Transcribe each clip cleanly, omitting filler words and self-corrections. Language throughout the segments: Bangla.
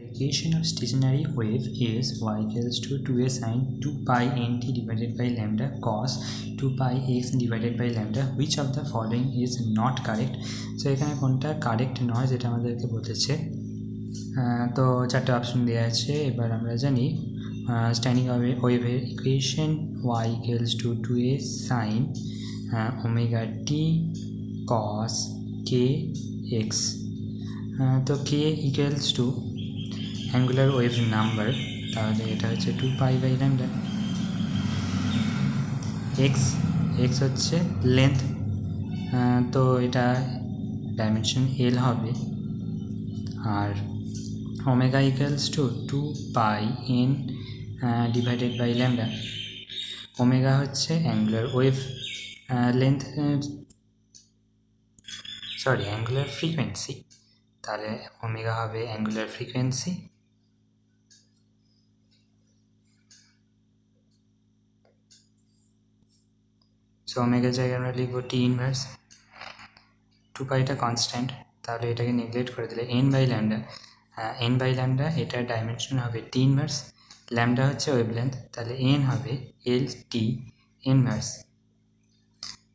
equation of stationary wave is y equals to 2a sin 2 pi nt divided by lambda cos 2 pi x divided by lambda. Which of the following is not correct? So এখানে কোনটা কারেক্ট নয় যেটা আমাদেরকে বলেছে। তো চারটে অপশন দেওয়া আছে। এবার আমরা জানি স্ট্যান্ডিং ওয়েভের equation y equals to 2a sin omega t cos k x। তো k equals to angular wave number, তাহলে এটা হচ্ছে 2 পাই বাই ল্যামডা। এক্স হচ্ছে লেন্থ, তো এটা ডাইমেনশন এল হবে। আর omega equals to 2 pi N divided by lambda. Omega হচ্ছে angular wave length, angular frequency, তাহলে ওমেগা হবে অ্যাঙ্গুলার ফ্রিকোয়েন্সি। সো ওমেগার জায়গায় আমরা লিখব টি ইনভার্স। 2 পাইটা কনস্ট্যান্ট, তাহলে এটাকে নেগলেক্ট করে দিলে এন বাই ল্যামডা, এটার ডাইমেনশন হবে টি ইনভার্স। ল্যামডা হচ্ছে ওয়েভলেন্থ, তাহলে এন হবে এল টি ইনভার্স।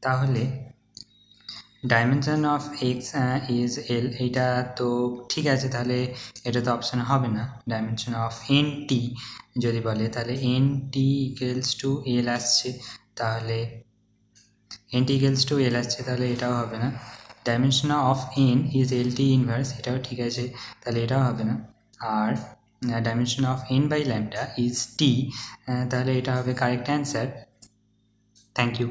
তাহলে ডাইমেনশন অফ এক্স ইজ এল, এইটা তো ঠিক আছে, তাহলে এটা তো অপশান হবে না। ডাইমেনশন অফ এন টি যদি বলে তাহলে N T equals to L আসছে, তাহলে N T equals to L আসছে, তাহলে এটাও হবে না। Dimension of N is L T inverse, এটাও ঠিক আছে, তাহলে এটাও হবে না। আর dimension of N by lambda is T, তাহলে এটা হবে কারেক্ট অ্যান্সার। Thank you.